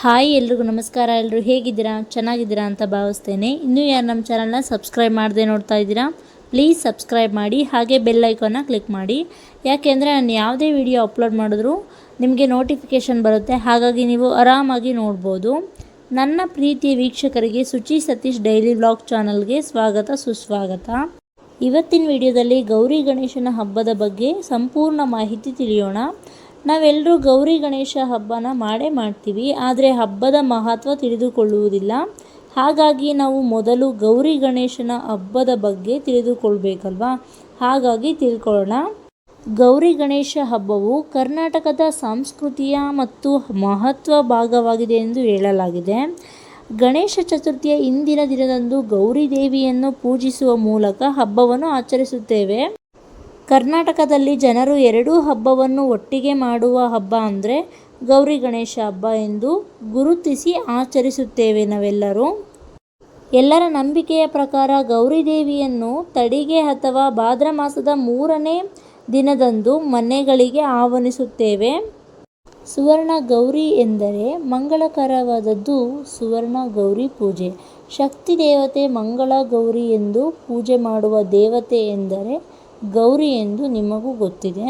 Hi ಎಲ್ರಿಗೂ ನಮಸ್ಕಾರ. ಎಲ್ಲರೂ ಹೇಗಿದ್ದೀರಾ? ಚೆನ್ನಾಗಿದ್ದೀರಾ ಅಂತ ಭಾವಿಸ್ತೇನೆ. ಇನ್ನೂ ಯಾರು ನಮ್ಮ ಚಾನಲ್ನ ಸಬ್ಸ್ಕ್ರೈಬ್ ಮಾಡದೆ ನೋಡ್ತಾ ಇದ್ದೀರಾ, ಪ್ಲೀಸ್ ಸಬ್ಸ್ಕ್ರೈಬ್ ಮಾಡಿ, ಹಾಗೆ ಬೆಲ್ ಐಕಾನ್ನ ಕ್ಲಿಕ್ ಮಾಡಿ. ಯಾಕೆಂದರೆ ನಾನು ಯಾವುದೇ ವಿಡಿಯೋ ಅಪ್ಲೋಡ್ ಮಾಡಿದ್ರೂ ನಿಮಗೆ ನೋಟಿಫಿಕೇಷನ್ ಬರುತ್ತೆ, ಹಾಗಾಗಿ ನೀವು ಆರಾಮಾಗಿ ನೋಡ್ಬೋದು. ನನ್ನ ಪ್ರೀತಿಯ ವೀಕ್ಷಕರಿಗೆ ಸುಚಿ ಸತೀಶ್ ಡೈಲಿ ವ್ಲಾಗ್ ಚಾನಲ್ಗೆ ಸ್ವಾಗತ ಸುಸ್ವಾಗತ. ಇವತ್ತಿನ ವಿಡಿಯೋದಲ್ಲಿ ಗೌರಿ ಗಣೇಶನ ಹಬ್ಬದ ಬಗ್ಗೆ ಸಂಪೂರ್ಣ ಮಾಹಿತಿ ತಿಳಿಯೋಣ. ನಾವೆಲ್ಲರೂ ಗೌರಿ ಗಣೇಶ ಹಬ್ಬನ ಮಾಡ್ತೀವಿ, ಆದರೆ ಹಬ್ಬದ ಮಹತ್ವ ತಿಳಿದುಕೊಳ್ಳುವುದಿಲ್ಲ. ಹಾಗಾಗಿ ನಾವು ಮೊದಲು ಗೌರಿ ಗಣೇಶನ ಹಬ್ಬದ ಬಗ್ಗೆ ತಿಳಿದುಕೊಳ್ಬೇಕಲ್ವಾ? ಹಾಗಾಗಿ ತಿಳ್ಕೊಳ್ಳೋಣ. ಗೌರಿ ಗಣೇಶ ಹಬ್ಬವು ಕರ್ನಾಟಕದ ಸಂಸ್ಕೃತಿಯ ಮತ್ತು ಮಹತ್ವ ಭಾಗವಾಗಿದೆ ಎಂದು ಹೇಳಲಾಗಿದೆ. ಗಣೇಶ ಚತುರ್ಥಿಯ ಇಂದಿನ ದಿನದಂದು ಗೌರಿ ದೇವಿಯನ್ನು ಪೂಜಿಸುವ ಮೂಲಕ ಹಬ್ಬವನ್ನು ಆಚರಿಸುತ್ತೇವೆ. ಕರ್ನಾಟಕದಲ್ಲಿ ಜನರು ಎರಡೂ ಹಬ್ಬವನ್ನು ಒಟ್ಟಿಗೆ ಮಾಡುವ ಹಬ್ಬ ಅಂದರೆ ಗೌರಿ ಗಣೇಶ ಹಬ್ಬ ಎಂದು ಗುರುತಿಸಿ ಆಚರಿಸುತ್ತೇವೆ ನಾವೆಲ್ಲರೂ. ಎಲ್ಲರ ನಂಬಿಕೆಯ ಪ್ರಕಾರ ಗೌರಿ ದೇವಿಯನ್ನು ತಡಿಗೆ ಅಥವಾ ಭಾದ್ರ ಮಾಸದ 3ನೇ ದಿನದಂದು ಮನೆಗಳಿಗೆ ಆಹ್ವಾನಿಸುತ್ತೇವೆ. ಸುವರ್ಣ ಗೌರಿ ಎಂದರೆ ಮಂಗಳಕರವಾದದ್ದು. ಸುವರ್ಣ ಗೌರಿ ಪೂಜೆ. ಶಕ್ತಿ ದೇವತೆ ಮಂಗಳ ಗೌರಿ ಎಂದು ಪೂಜೆ ಮಾಡುವ ದೇವತೆ ಎಂದರೆ ಗೌರಿ ಎಂದು ನಿಮಗೂ ಗೊತ್ತಿದೆ.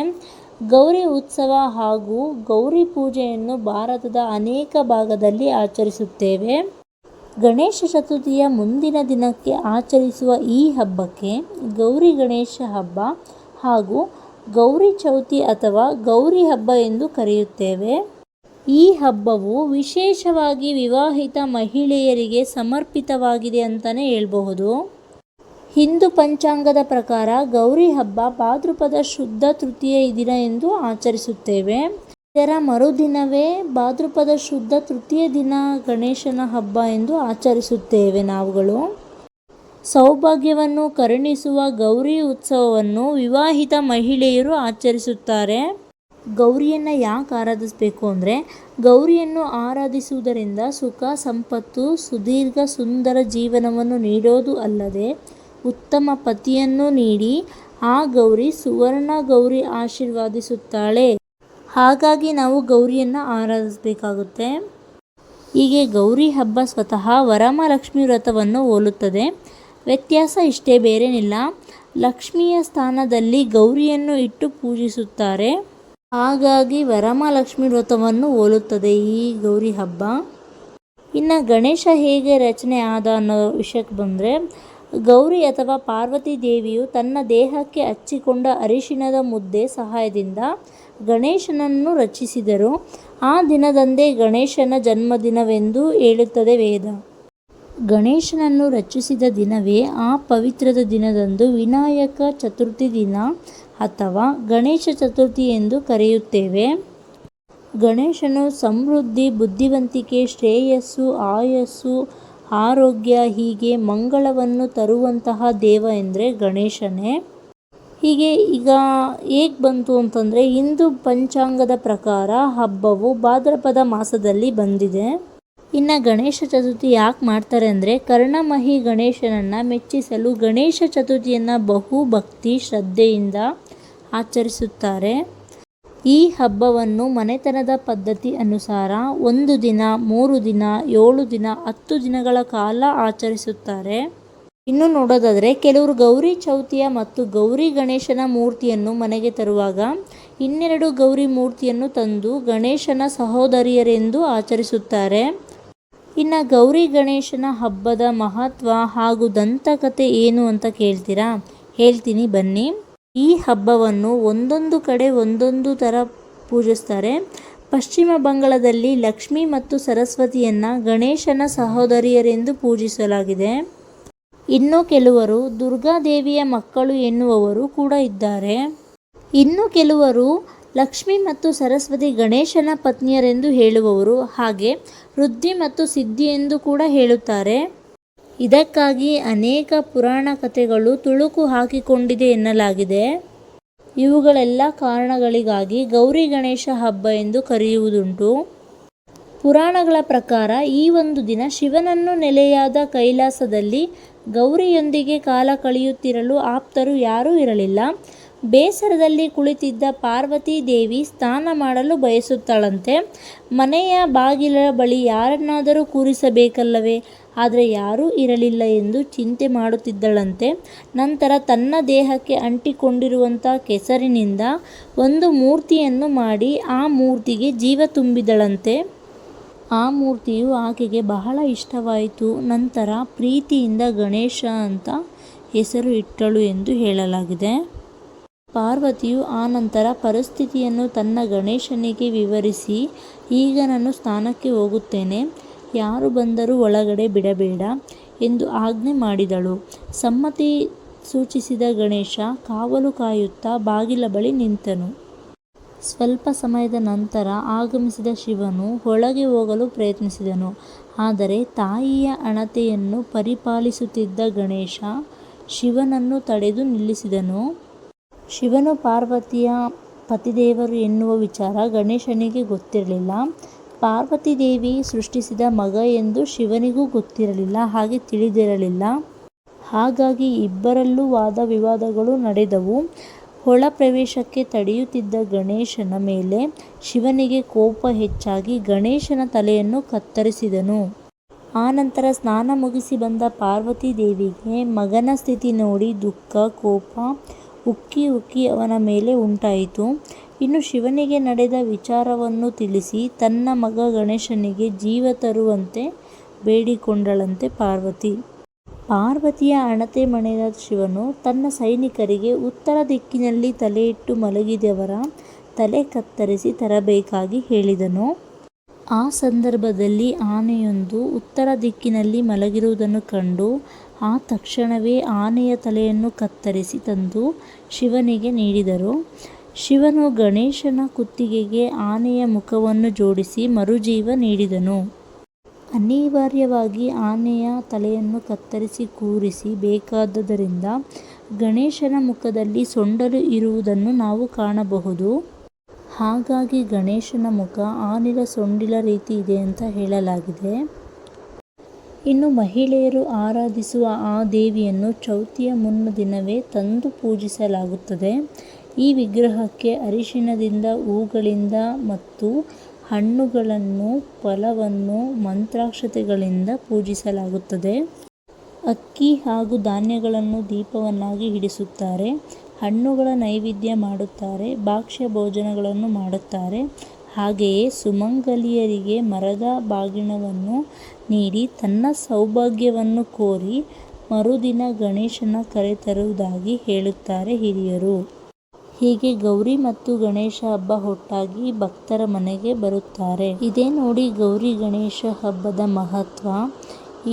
ಗೌರಿ ಉತ್ಸವ ಹಾಗೂ ಗೌರಿ ಪೂಜೆಯನ್ನು ಭಾರತದ ಅನೇಕ ಭಾಗದಲ್ಲಿ ಆಚರಿಸುತ್ತೇವೆ. ಗಣೇಶ ಚತುರ್ಥಿಯ ಮುಂದಿನ ದಿನಕ್ಕೆ ಆಚರಿಸುವ ಈ ಹಬ್ಬಕ್ಕೆ ಗೌರಿ ಗಣೇಶ ಹಬ್ಬ ಹಾಗೂ ಗೌರಿ ಚೌತಿ ಅಥವಾ ಗೌರಿ ಹಬ್ಬ ಎಂದು ಕರೆಯುತ್ತೇವೆ. ಈ ಹಬ್ಬವು ವಿಶೇಷವಾಗಿ ವಿವಾಹಿತ ಮಹಿಳೆಯರಿಗೆ ಸಮರ್ಪಿತವಾಗಿದೆ ಅಂತಲೇ ಹೇಳಬಹುದು. ಹಿಂದೂ ಪಂಚಾಂಗದ ಪ್ರಕಾರ ಗೌರಿ ಹಬ್ಬ ಭಾದ್ರಪದ ಶುದ್ಧ ತೃತೀಯ ದಿನ ಎಂದು ಆಚರಿಸುತ್ತೇವೆ. ಇದರ ಮರುದಿನವೇ ಭಾದ್ರಪದ ಶುದ್ಧ ತೃತೀಯ ದಿನ ಗಣೇಶನ ಹಬ್ಬ ಎಂದು ಆಚರಿಸುತ್ತೇವೆ ನಾವುಗಳು. ಸೌಭಾಗ್ಯವನ್ನು ಕರುಣಿಸುವ ಗೌರಿ ಉತ್ಸವವನ್ನು ವಿವಾಹಿತ ಮಹಿಳೆಯರು ಆಚರಿಸುತ್ತಾರೆ. ಗೌರಿಯನ್ನು ಯಾಕೆ ಆರಾಧಿಸಬೇಕು ಅಂದರೆ, ಗೌರಿಯನ್ನು ಆರಾಧಿಸುವುದರಿಂದ ಸುಖ ಸಂಪತ್ತು ಸುದೀರ್ಘ ಸುಂದರ ಜೀವನವನ್ನು ನೀಡೋದು ಅಲ್ಲದೆ ಉತ್ತಮ ಪತಿಯನ್ನು ನೀಡಿ ಆ ಗೌರಿ ಸುವರ್ಣ ಗೌರಿ ಆಶೀರ್ವಾದಿಸುತ್ತಾಳೆ. ಹಾಗಾಗಿ ನಾವು ಗೌರಿಯನ್ನು ಆರಾಧಿಸಬೇಕಾಗುತ್ತೆ. ಹೀಗೆ ಗೌರಿ ಹಬ್ಬ ಸ್ವತಃ ವರಮಹಾಲಕ್ಷ್ಮಿ ವ್ರತವನ್ನು ಹೋಲುತ್ತದೆ. ವ್ಯತ್ಯಾಸ ಇಷ್ಟೇ, ಬೇರೇನಿಲ್ಲ. ಲಕ್ಷ್ಮಿಯ ಸ್ಥಾನದಲ್ಲಿ ಗೌರಿಯನ್ನು ಇಟ್ಟು ಪೂಜಿಸುತ್ತಾರೆ. ಹಾಗಾಗಿ ವರಮಹಾಲಕ್ಷ್ಮಿ ವ್ರತವನ್ನು ಹೋಲುತ್ತದೆ ಈ ಗೌರಿ ಹಬ್ಬ. ಇನ್ನು ಗಣೇಶ ಹೇಗೆ ರಚನೆ ಆದ ಅನ್ನೋ ವಿಷಯಕ್ಕೆ ಬಂದರೆ, ಗೌರಿ ಅಥವಾ ಪಾರ್ವತಿ ದೇವಿಯು ತನ್ನ ದೇಹಕ್ಕೆ ಹಚ್ಚಿಕೊಂಡ ಅರಿಶಿಣದ ಮುದ್ದೆ ಸಹಾಯದಿಂದ ಗಣೇಶನನ್ನು ರಚಿಸಿದರು. ಆ ದಿನದಂದೇ ಗಣೇಶನ ಜನ್ಮದಿನವೆಂದು ಹೇಳುತ್ತದೆ ವೇದ. ಗಣೇಶನನ್ನು ರಚಿಸಿದ ದಿನವೇ ಆ ಪವಿತ್ರದ ದಿನದಂದು ವಿನಾಯಕ ಚತುರ್ಥಿ ದಿನ ಅಥವಾ ಗಣೇಶ ಚತುರ್ಥಿ ಎಂದು ಕರೆಯುತ್ತೇವೆ. ಗಣೇಶನು ಸಮೃದ್ಧಿ, ಬುದ್ಧಿವಂತಿಕೆ, ಶ್ರೇಯಸ್ಸು, ಆಯಸ್ಸು, ಆರೋಗ್ಯ ಹೀಗೆ ಮಂಗಳವನ್ನು ತರುವಂತಹ ದೇವ ಎಂದರೆ ಗಣೇಶನೇ. ಹೀಗೆ ಈಗ ಹೇಗೆ ಬಂತು ಅಂತಂದರೆ, ಹಿಂದೂ ಪಂಚಾಂಗದ ಪ್ರಕಾರ ಹಬ್ಬವು ಭಾದ್ರಪದ ಮಾಸದಲ್ಲಿ ಬಂದಿದೆ. ಇನ್ನು ಗಣೇಶ ಚತುರ್ಥಿ ಯಾಕೆ ಮಾಡ್ತಾರೆ ಅಂದರೆ, ಕರ್ಣಮಹಿ ಗಣೇಶನನ್ನು ಮೆಚ್ಚಿಸಲು ಗಣೇಶ ಚತುರ್ಥಿಯನ್ನು ಬಹು ಭಕ್ತಿ ಶ್ರದ್ಧೆಯಿಂದ ಆಚರಿಸುತ್ತಾರೆ. ಈ ಹಬ್ಬವನ್ನು ಮನೆತನದ ಪದ್ಧತಿ ಅನುಸಾರ 1 ದಿನ, 3 ದಿನ, 7 ದಿನ, 10 ದಿನಗಳ ಕಾಲ ಆಚರಿಸುತ್ತಾರೆ. ಇನ್ನು ನೋಡೋದಾದರೆ, ಕೆಲವರು ಗೌರಿ ಚೌತಿಯ ಮತ್ತು ಗೌರಿ ಗಣೇಶನ ಮೂರ್ತಿಯನ್ನು ಮನೆಗೆ ತರುವಾಗ 2 ಗೌರಿ ಮೂರ್ತಿಯನ್ನು ತಂದು ಗಣೇಶನ ಸಹೋದರಿಯರೆಂದು ಆಚರಿಸುತ್ತಾರೆ. ಇನ್ನು ಗೌರಿ ಗಣೇಶನ ಹಬ್ಬದ ಮಹತ್ವ ಹಾಗೂ ದಂತಕಥೆ ಏನು ಅಂತ ಕೇಳ್ತೀರಾ? ಹೇಳ್ತೀನಿ ಬನ್ನಿ. ಈ ಹಬ್ಬವನ್ನು ಒಂದೊಂದು ಕಡೆ ಒಂದೊಂದು ಥರ ಪೂಜಿಸ್ತಾರೆ. ಪಶ್ಚಿಮ ಬಂಗಾಳದಲ್ಲಿ ಲಕ್ಷ್ಮಿ ಮತ್ತು ಸರಸ್ವತಿಯನ್ನು ಗಣೇಶನ ಸಹೋದರಿಯರೆಂದು ಪೂಜಿಸಲಾಗಿದೆ. ಇನ್ನು ಕೆಲವರು ದುರ್ಗಾದೇವಿಯ ಮಕ್ಕಳು ಎನ್ನುವವರು ಕೂಡ ಇದ್ದಾರೆ. ಇನ್ನು ಕೆಲವರು ಲಕ್ಷ್ಮಿ ಮತ್ತು ಸರಸ್ವತಿ ಗಣೇಶನ ಪತ್ನಿಯರೆಂದು ಹೇಳುವವರು, ಹಾಗೆ ವೃದ್ಧಿ ಮತ್ತು ಸಿದ್ಧಿ ಎಂದು ಕೂಡ ಹೇಳುತ್ತಾರೆ. ಇದಕ್ಕಾಗಿ ಅನೇಕ ಪುರಾಣ ಕಥೆಗಳು ತುಳುಕು ಹಾಕಿಕೊಂಡಿದೆ ಎನ್ನಲಾಗಿದೆ. ಇವುಗಳೆಲ್ಲ ಕಾರಣಗಳಿಗಾಗಿ ಗೌರಿ ಗಣೇಶ ಹಬ್ಬ ಎಂದು ಕರೆಯುವುದುಂಟು. ಪುರಾಣಗಳ ಪ್ರಕಾರ ಈ ಒಂದು ದಿನ ಶಿವನನ್ನು ನೆಲೆಯಾದ ಕೈಲಾಸದಲ್ಲಿ ಗೌರಿಯೊಂದಿಗೆ ಕಾಲ ಕಳೆಯುತ್ತಿರಲು ಆಪ್ತರು ಯಾರೂ ಇರಲಿಲ್ಲ. ಬೇಸರದಲ್ಲಿ ಕುಳಿತಿದ್ದ ಪಾರ್ವತಿ ದೇವಿ ಸ್ನಾನ ಮಾಡಲು ಬಯಸುತ್ತಾಳಂತೆ. ಮನೆಯ ಬಾಗಿಲ ಬಳಿ ಯಾರನ್ನಾದರೂ ಕೂರಿಸಬೇಕಲ್ಲವೇ, ಆದರೆ ಯಾರೂ ಇರಲಿಲ್ಲ ಎಂದು ಚಿಂತೆ ಮಾಡುತ್ತಿದ್ದಳಂತೆ. ನಂತರ ತನ್ನ ದೇಹಕ್ಕೆ ಅಂಟಿಕೊಂಡಿರುವಂಥ ಕೆಸರಿನಿಂದ ಒಂದು ಮೂರ್ತಿಯನ್ನು ಮಾಡಿ ಆ ಮೂರ್ತಿಗೆ ಜೀವ ತುಂಬಿದಳಂತೆ. ಆ ಮೂರ್ತಿಯು ಆಕೆಗೆ ಬಹಳ ಇಷ್ಟವಾಯಿತು. ನಂತರ ಪ್ರೀತಿಯಿಂದ ಗಣೇಶ ಅಂತ ಹೆಸರು ಇಟ್ಟಳು ಎಂದು ಹೇಳಲಾಗಿದೆ. ಪಾರ್ವತಿಯು ಆನಂತರ ಪರಿಸ್ಥಿತಿಯನ್ನು ತನ್ನ ಗಣೇಶನಿಗೆ ವಿವರಿಸಿ, ಈಗ ನಾನು ಸ್ನಾನಕ್ಕೆ ಹೋಗುತ್ತೇನೆ, ಯಾರು ಬಂದರೂ ಒಳಗಡೆ ಬಿಡಬೇಡ ಎಂದು ಆಜ್ಞೆ ಮಾಡಿದಳು. ಸಮ್ಮತಿ ಸೂಚಿಸಿದ ಗಣೇಶ ಕಾವಲು ಕಾಯುತ್ತಾ ಬಾಗಿಲ ಬಳಿ ನಿಂತನು. ಸ್ವಲ್ಪ ಸಮಯದ ನಂತರ ಆಗಮಿಸಿದ ಶಿವನು ಒಳಗೆ ಹೋಗಲು ಪ್ರಯತ್ನಿಸಿದನು. ಆದರೆ ತಾಯಿಯ ಅಣತೆಯನ್ನು ಪರಿಪಾಲಿಸುತ್ತಿದ್ದ ಗಣೇಶ ಶಿವನನ್ನು ತಡೆದು ನಿಲ್ಲಿಸಿದನು. ಶಿವನು ಪಾರ್ವತಿಯ ಪತಿದೇವರು ಎನ್ನುವ ವಿಚಾರ ಗಣೇಶನಿಗೆ ಗೊತ್ತಿರಲಿಲ್ಲ. ಪಾರ್ವತಿ ದೇವಿ ಸೃಷ್ಟಿಸಿದ ಮಗ ಎಂದು ಶಿವನಿಗೂ ಗೊತ್ತಿರಲಿಲ್ಲ, ಹಾಗೆ ತಿಳಿದಿರಲಿಲ್ಲ. ಹಾಗಾಗಿ ಇಬ್ಬರಲ್ಲೂ ವಾದ ವಿವಾದಗಳು ನಡೆದವು. ಒಳ ಪ್ರವೇಶಕ್ಕೆ ತಡೆಯುತ್ತಿದ್ದ ಗಣೇಶನ ಮೇಲೆ ಶಿವನಿಗೆ ಕೋಪ ಹೆಚ್ಚಾಗಿ ಗಣೇಶನ ತಲೆಯನ್ನು ಕತ್ತರಿಸಿದನು. ಆನಂತರ ಸ್ನಾನ ಮುಗಿಸಿ ಬಂದ ಪಾರ್ವತಿ ದೇವಿಗೆ ಮಗನ ಸ್ಥಿತಿ ನೋಡಿ ದುಃಖ, ಕೋಪ ಉಕ್ಕಿ ಉಕ್ಕಿ ಅವನ ಮೇಲೆ ಉಂಟಾಯಿತು. ಇನ್ನು ಶಿವನಿಗೆ ನಡೆದ ವಿಚಾರವನ್ನು ತಿಳಿಸಿ ತನ್ನ ಮಗ ಗಣೇಶನಿಗೆ ಜೀವ ತರುವಂತೆ ಬೇಡಿಕೊಂಡಳಂತೆ ಪಾರ್ವತಿ. ಪಾರ್ವತಿಯ ಅಣತೆ ಮಣಿದ ಶಿವನು ತನ್ನ ಸೈನಿಕರಿಗೆ ಉತ್ತರ ದಿಕ್ಕಿನಲ್ಲಿ ತಲೆಯಿಟ್ಟು ಮಲಗಿದವರ ತಲೆ ಕತ್ತರಿಸಿ ತರಬೇಕಾಗಿ ಹೇಳಿದನು. ಆ ಸಂದರ್ಭದಲ್ಲಿ ಆನೆಯೊಂದು ಉತ್ತರ ದಿಕ್ಕಿನಲ್ಲಿ ಮಲಗಿರುವುದನ್ನು ಕಂಡು ಆ ತಕ್ಷಣವೇ ಆನೆಯ ತಲೆಯನ್ನು ಕತ್ತರಿಸಿ ತಂದು ಶಿವನಿಗೆ ನೀಡಿದರು. ಶಿವನು ಗಣೇಶನ ಕುತ್ತಿಗೆಗೆ ಆನೆಯ ಮುಖವನ್ನು ಜೋಡಿಸಿ ಮರುಜೀವ ನೀಡಿದನು. ಅನಿವಾರ್ಯವಾಗಿ ಆನೆಯ ತಲೆಯನ್ನು ಕತ್ತರಿಸಿ ಕೂರಿಸಿ ಬೇಕಾದುದರಿಂದ ಗಣೇಶನ ಮುಖದಲ್ಲಿ ಸೊಂಡಲು ಇರುವುದನ್ನು ನಾವು ಕಾಣಬಹುದು. ಹಾಗಾಗಿ ಗಣೇಶನ ಮುಖ ಆನೆಯ ಸೊಂಡಿಲ ರೀತಿ ಇದೆ ಅಂತ ಹೇಳಲಾಗಿದೆ. ಇನ್ನು ಮಹಿಳೆಯರು ಆರಾಧಿಸುವ ಆ ದೇವಿಯನ್ನು ಚೌತಿಯ ಮುನ್ನ ದಿನವೇ ತಂದು ಪೂಜಿಸಲಾಗುತ್ತದೆ. ಈ ವಿಗ್ರಹಕ್ಕೆ ಅರಿಶಿಣದಿಂದ, ಹೂಗಳಿಂದ ಮತ್ತು ಹಣ್ಣುಗಳನ್ನು, ಫಲವನ್ನು, ಮಂತ್ರಾಕ್ಷತೆಗಳಿಂದ ಪೂಜಿಸಲಾಗುತ್ತದೆ. ಅಕ್ಕಿ ಹಾಗೂ ಧಾನ್ಯಗಳನ್ನು ದೀಪವನ್ನಾಗಿ ಹಿಡಿಸುತ್ತಾರೆ. ಹಣ್ಣುಗಳ ನೈವೇದ್ಯ ಮಾಡುತ್ತಾರೆ. ಭಕ್ಷ್ಯ ಭೋಜನಗಳನ್ನು ಮಾಡುತ್ತಾರೆ. ಹಾಗೆಯೇ ಸುಮಂಗಲಿಯರಿಗೆ ಮರದ ಬಾಗಿಣವನ್ನು ನೀಡಿ ತನ್ನ ಸೌಭಾಗ್ಯವನ್ನು ಕೋರಿ ಮರುದಿನ ಗಣೇಶನ ಕರೆತರುವುದಾಗಿ ಹೇಳುತ್ತಾರೆ ಹಿರಿಯರು. ಹೀಗೆ ಗೌರಿ ಮತ್ತು ಗಣೇಶ ಹಬ್ಬ ಒಟ್ಟಾಗಿ ಭಕ್ತರ ಮನೆಗೆ ಬರುತ್ತಾರೆ. ಇದೇ ನೋಡಿ ಗೌರಿ ಗಣೇಶ ಹಬ್ಬದ ಮಹತ್ವ.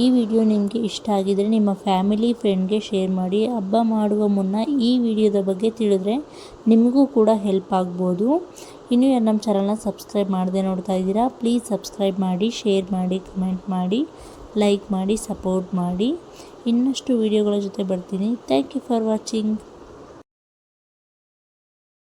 ಈ ವಿಡಿಯೋ ನಿಮಗೆ ಇಷ್ಟ ಆಗಿದರೆ ನಿಮ್ಮ ಫ್ಯಾಮಿಲಿ ಫ್ರೆಂಡ್ಗೆ ಶೇರ್ ಮಾಡಿ. ಹಬ್ಬ ಮಾಡುವ ಮುನ್ನ ಈ ವಿಡಿಯೋದ ಬಗ್ಗೆ ತಿಳಿದ್ರೆ ನಿಮಗೂ ಕೂಡ ಹೆಲ್ಪ್ ಆಗ್ಬೋದು. ಇನ್ನೂ ಯಾರು ನಮ್ಮ ಚಾನಲ್ನ ಸಬ್ಸ್ಕ್ರೈಬ್ ಮಾಡದೆ ನೋಡ್ತಾ ಇದ್ದೀರಾ, ಪ್ಲೀಸ್ ಸಬ್ಸ್ಕ್ರೈಬ್ ಮಾಡಿ, ಶೇರ್ ಮಾಡಿ, ಕಮೆಂಟ್ ಮಾಡಿ, ಲೈಕ್ ಮಾಡಿ, ಸಪೋರ್ಟ್ ಮಾಡಿ. ಇನ್ನಷ್ಟು ವಿಡಿಯೋಗಳ ಜೊತೆ ಬರ್ತೀನಿ. Thank you for watching.